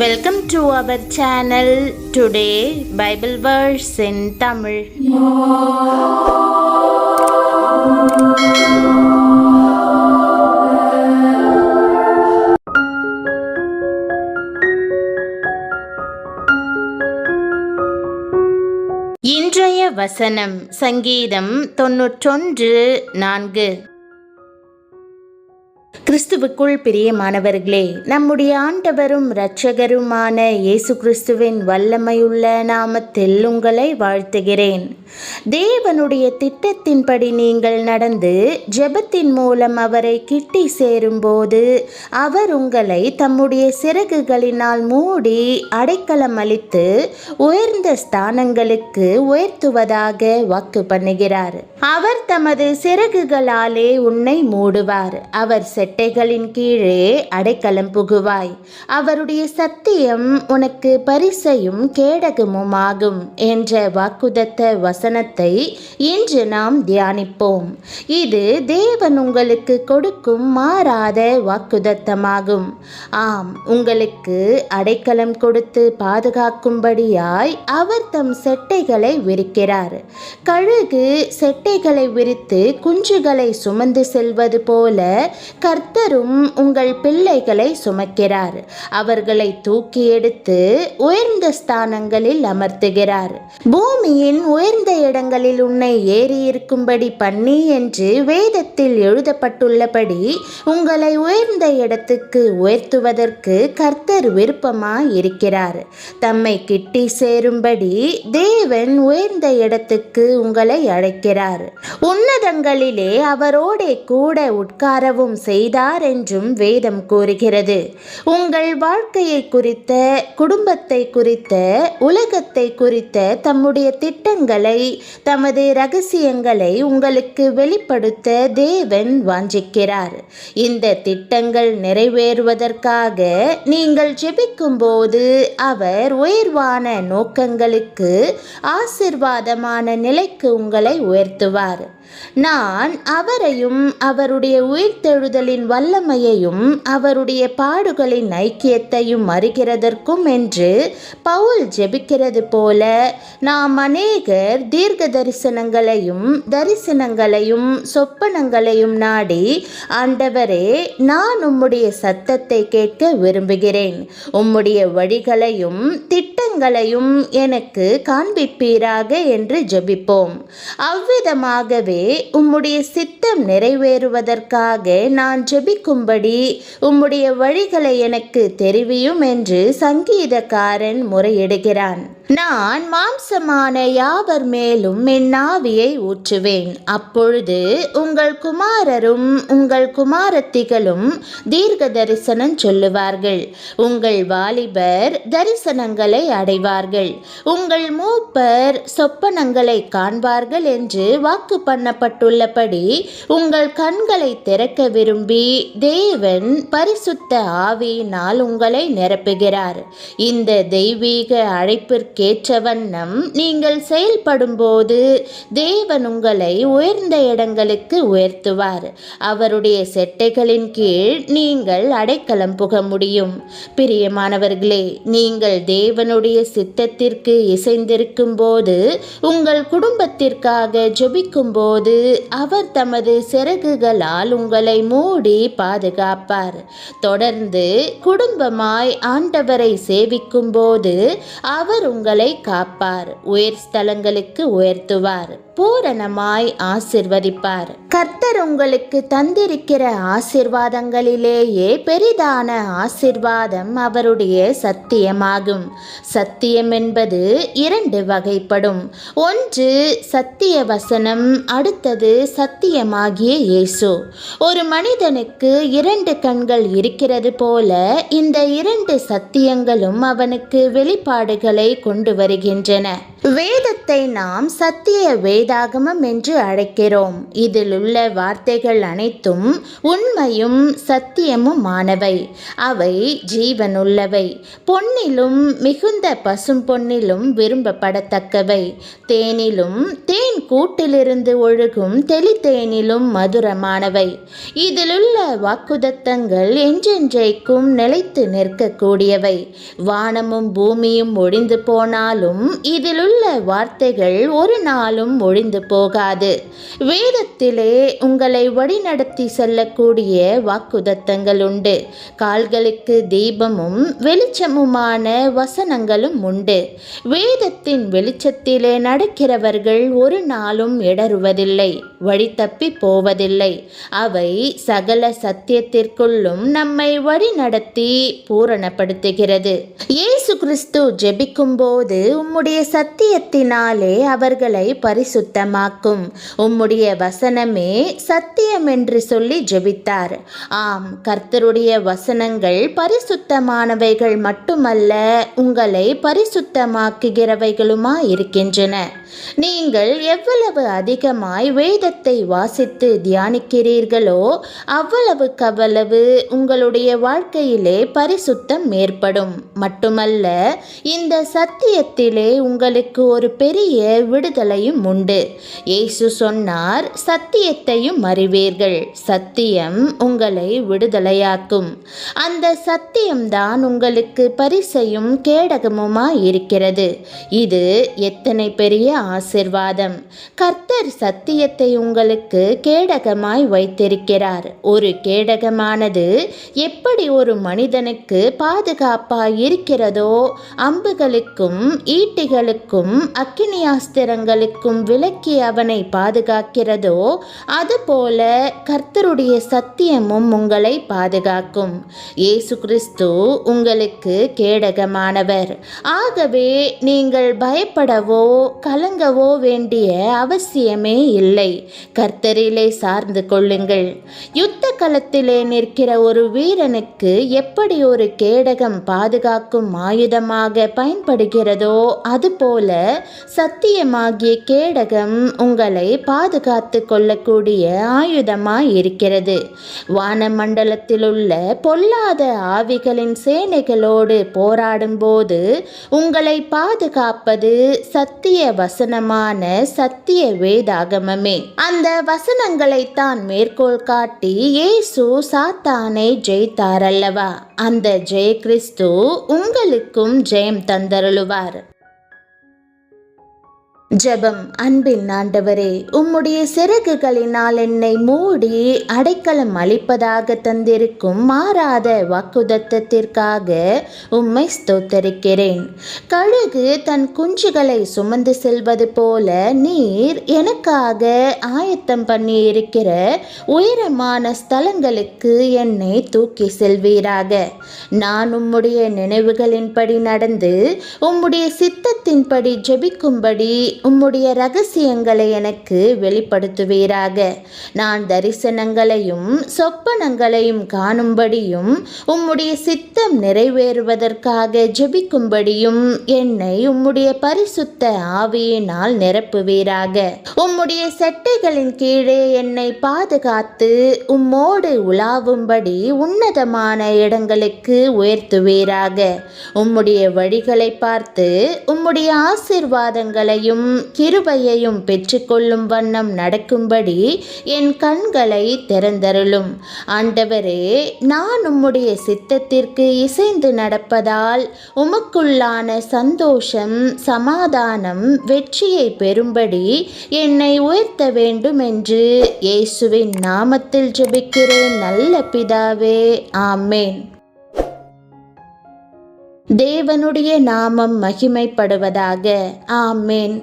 Welcome to our channel. Today Bible verse in Tamil. இன்றைய வசனம் சங்கீதம் 91:4. கிறிஸ்துவுக்குள் பிரியமானவர்களே, நம்முடைய ஆண்டவரும் இரட்சகருமான இயேசு கிறிஸ்துவின் வல்லமையுள்ள நாமத்தில் உங்களை வாழ்த்துகிறேன். தேவனுடைய திட்டத்தின்படி நீங்கள் நடந்து ஜெபத்தின் மூலம் அவரை கிட்டி சேரும்போது அவர் உங்களை தம்முடைய சிறகுகளினால் மூடி அடைக்கலம் அளித்து உயர்ந்த ஸ்தானங்களுக்கு உயர்த்துவதாக வாக்கு பண்ணுகிறார். அவர் தமது சிறகுகளாலே உன்னை மூடுவார். அவர் செட்டைகளின் கீழே அடைக்கலம் புகுவாய். அவருடைய சத்தியம் உனக்கு பரிசையும் கேடகமுமாகும் என்ற வாக்குதத்த வசனத்தை இன்று நாம் தியானிப்போம். இது தேவன் உங்களுக்கு கொடுக்கும் மாறாத வாக்குதத்தமாகும். ஆம், உங்களுக்கு அடைக்கலம் கொடுத்து பாதுகாக்கும்படியாய் அவர் தம் செட்டைகளை விரிக்கிறார். கழுகு செட்டைகளை விரித்து குஞ்சுகளை சுமந்து செல்வது போல கர்த்தரும் உங்கள் பிள்ளைகளை சுமக்கிறார். அவர்களை தூக்கி எடுத்து உயர்ந்த ஸ்தானங்களில் அமர்த்துகிறார். பூமியின் உயர்ந்த இடங்களில் உன்னை ஏறி இருக்கும்படி பண்ணி என்று வேதத்தில் எழுதப்பட்டுள்ளபடி உங்களை உயர்ந்த இடத்துக்கு உயர்த்துவதற்கு கர்த்தர் விருப்பமாய் இருக்கிறார். தம்மை கிட்டி சேரும்படி தேவன் உயர்ந்த இடத்துக்கு உங்களை அழைக்கிறார். உன்னதங்களிலே அவரோடே கூட உட்காரவும் செய்தார் என்றும் வேதம் கூறுகிறது. உங்கள் வாழ்க்கையை குறித்த, குடும்பத்தை குறித்த, உலகத்தை குறித்த தம்முடைய திட்டங்களை, தமது இரகசியங்களை உங்களுக்கு வெளிப்படுத்த தேவன் வாஞ்சிக்கிறார். இந்த திட்டங்கள் நிறைவேறுவதற்காக நீங்கள் ஜெபிக்கும் போது அவர் உயர்வான நோக்கங்களுக்கு, ஆசீர்வாதமான நிலைக்கு உங்களை உயர்த்துவார். நான் அவரையும் அவருடைய உயிர்த்தெழுதலின் வல்லமையையும் அவருடைய பாடுகளின் ஐக்கியத்தையும் அறிகிறதற்கும் என்று பவுல் ஜெபிக்கிறது போல நாம் அநேகர் தீர்க்க தரிசனங்களையும் சொப்பனங்களையும் நாடி, ஆண்டவரே, நான் உம்முடைய சத்தத்தை கேட்க விரும்புகிறேன், உம்முடைய வழிகளையும் திட்டங்களையும் எனக்கு காண்பிப்பீராக என்று ஜெபிப்போம். அவ்விதமாகவே உம்முடைய சித்தம் நிறைவேறுவதற்காக நான் ஜெபிக்கும்படி உம்முடைய வழிகளை எனக்கு தெரிவியும் என்று சங்கீதக்காரன் முறையிடுகிறான். நான் மாம்சமான யாவர் மேலும் என் ஆவியை ஊற்றுவேன். அப்பொழுது உங்கள் குமாரரும் உங்கள் குமாரத்திகளும் தீர்க்க தரிசனம் சொல்லுவார்கள். உங்கள் வாலிபர் தரிசனங்களை அடைவார்கள். உங்கள் மூப்பர் சொப்பனங்களை காண்பார்கள் என்று வாக்கு பண்ணப்பட்டுள்ளபடி உங்கள் கண்களை திறக்க விரும்பி தேவன் பரிசுத்த ஆவியினால் உங்களை நிரப்புகிறார். இந்த தெய்வீக அழைப்பிற்கேற்ற வண்ணம் நீங்கள் செயல்படும் போது தேவன் உங்களை உயர்ந்த இடங்களுக்கு உயர்த்துவார். அவருடைய செட்டைகளின் கீழ் நீங்கள் அடைக்கலம் புக முடியும். பிரியமானவர்களே, நீங்கள் தேவனுடைய சித்தத்திற்கு இசைந்திருக்கும் போது, உங்கள் குடும்பத்திற்காக ஜெபிக்கும் போது அவர் தமது சிறகுகளால் உங்களை மூடி பாதுகாப்பார். தொடர்ந்து குடும்பமாய் ஆண்டவரை சேவிக்கும் போது அவர் உங்களை காப்பார், உயர் ஸ்தலங்களுக்கு உயர்த்துவார், பூரணமாய் ஆசிர்வதிப்பார். கர்த்தர் உங்களுக்கு தந்திருக்கிற ஆசிர்வாதங்களிலேயே பெரிதான ஆசிர்வாதம் அவருடைய சத்தியமாகும். சத்தியம் என்பது 2 வகைப்படும். ஒன்று சத்திய வசனம், அடுத்தது சத்தியமாகிய இயேசு. ஒரு மனிதனுக்கு 2 கண்கள் இருக்கிறது போல இந்த 2 சத்தியங்களும் அவனுக்கு வெளிப்பாடுகளை கொண்டு வருகின்றன. வேதத்தை நாம் சத்திய வேதாகமம் என்று அழைக்கிறோம். இதில் உள்ள உள்ள வார்த்தைகள் அனைத்தும் உண்மையும் சத்தியமுமானவை. அவை ஜீவனுள்ளவை, பொன்னிலும் மிகுந்த பசும் பொன்னிலும் விரும்பப்படத்தக்கவை, தேனிலும் தேன் கூட்டிலிருந்து ஒழுகும் தெளித்தேனிலும் மதுரமானவை. இதிலுள்ள வாக்குதத்தங்கள் என்றென்றைக்கும் நிலைத்து நிற்கக்கூடியவை. வானமும் பூமியும் ஒழிந்து போனாலும் இதிலுள்ள வார்த்தைகள் ஒரு நாளும் ஒழிந்து போகாது. வேதத்திலே உங்களை வழிநடத்தி செல்லக்கூடிய வாக்குதத்தங்கள் உண்டு. கால்களுக்கு தீபமும் வெளிச்சமுமான வசனங்களும் உண்டு. வேதத்தின் வெளிச்சத்திலே நடக்கிறவர்கள் ஒரு நாளும் இடறுவதில்லை, வழி தப்பி போவதில்லை. அவை சகல சத்தியத்திற்குள்ளும் நம்மை வழிநடத்தி பூரணப்படுத்துகிறது. இயேசு கிறிஸ்து ஜெபிக்கும் போது உம்முடைய சத்தியத்தினாலே அவர்களை பரிசுத்தமாக்கும், உம்முடைய வசனமே சத்தியம் என்று சொல்லி ஜெபித்தார். ஆம், கர்த்தருடைய வசனங்கள் பரிசுத்தமானவைகள் மட்டுமல்ல, உங்களை பரிசுத்தமாக்குகிறவைகளுமா இருக்கின்றன. நீங்கள் எவ்வளவு அதிகமாய் வேதத்தை வாசித்து தியானிக்கிறீர்களோ அவ்வளவுக்கவ்வளவு உங்களுடைய வாழ்க்கையிலே பரிசுத்தம் ஏற்படும். மட்டுமல்ல, இந்த சத்தியத்திலே உங்களுக்கு ஒரு பெரிய விடுதலையும் உண்டு. இயேசு சொன்னார், சத்தியத்தையும் அறிவீர்கள், சத்தியம் உங்களை விடுதலையாக்கும். அந்த சத்தியம்தான் உங்களுக்கு பரிசையும் கேடகமுமாய் இருக்கிறது. இது எத்தனை பெரிய ஆசீர்வாதம்! கர்த்தர் சத்தியத்தை உங்களுக்கு கேடகமாய் வைத்திருக்கிறார். ஒரு கேடகமானது எப்படி ஒரு மனிதனுக்கு பாதுகாப்பாய் இருக்கிறதோ, அம்புகளுக்கும் ஈட்டிகளுக்கும் அக்கினியாஸ்திரங்களுக்கும் விலக்கி அவனை பாதுகாக்கிறதோ, அதுபோல கர்த்தருடைய சத்தியமும் உங்களை பாதுகாக்கும். இயேசு கிறிஸ்து உங்களுக்கு கேடகமானவர். ஆகவே நீங்கள் பயப்படவோ கலங்கவோ வேண்டிய அவசியமே இல்லை. கர்த்தரிலே சார்ந்து கொள்ளுங்கள். யுத்த களத்திலே நிற்கிற ஒரு வீரனுக்கு எப்படி ஒரு கேடகம் பாதுகாக்கும் ஆயுதமாக பயன்படுகிறதோ, அதுபோல சத்தியமாகிய கேடகம் உங்களை பாதுகாத்து கொள்ளக்கூடிய ஆயுதமாய் இருக்கிறது. வானமண்டலத்தில் உள்ள பொல்லாத ஆவிகளின் சேனைகளோடு போராடும் போது உங்களை பாதுகாப்பது சத்திய வசனமான சத்திய வேதாகமமே. அந்த வசனங்களைத்தான் மேற்கோள் காட்டி இயேசு சாத்தானை ஜெயித்தார் அல்லவா? அந்த ஜெய கிறிஸ்து உங்களுக்கும் ஜெயம் தந்தருளுவார். ஜெபம். அன்பின் ஆண்டவரே, உம்முடைய சிறகுகளினால் என்னை மூடி அடைக்கலம் அளிப்பதாக தந்திருக்கும் மாறாத வாக்குதத்தத்திற்காக உம்மை ஸ்தோத்தரிக்கிறேன். கழுகு தன் குஞ்சுகளை சுமந்து செல்வது போல நீர் எனக்காக ஆயத்தம் பண்ணி இருக்கிற உயரமான ஸ்தலங்களுக்கு என்னை தூக்கி செல்வீராக. நான் உம்முடைய நினைவுகளின்படி நடந்து உம்முடைய சித்தத்தின்படி ஜெபிக்கும்படி உம்முடைய ரகசியங்களை எனக்கு வெளிப்படுத்துவீராக. நான் தரிசனங்களையும் சொப்பனங்களையும் காணும்படியும் உம்முடைய சித்தம் நிறைவேறுவதற்காக ஜெபிக்கும்படியும் என்னை உம்முடைய பரிசுத்த ஆவியினால் நிரப்புவீராக. உம்முடைய செட்டைகளின் கீழே என்னை பாதுகாத்து உம்மோடு உலாவும்படி உன்னதமான இடங்களுக்கு உயர்த்துவீராக. உம்முடைய வழிகளை பார்த்து உம்முடைய ஆசீர்வாதங்களையும் கிருபையையும் பெற்றுக்கொள்ளும் வண்ணம் நடக்கும்படி என் கண்களை திறந்தருளும். ஆண்டவரே, நான் உம்முடைய சித்தத்திற்கு இசைந்து நடப்பதால் உமக்குள்ளான சந்தோஷம், சமாதானம், வெற்றியை பெறும்படி என்னை உயர்த்த வேண்டும் என்று இயேசுவின் நாமத்தில் ஜெபிக்கிறேன் நல்ல பிதாவே, ஆமேன். தேவனுடைய நாமம் மகிமைப்படுவதாக. ஆமேன்.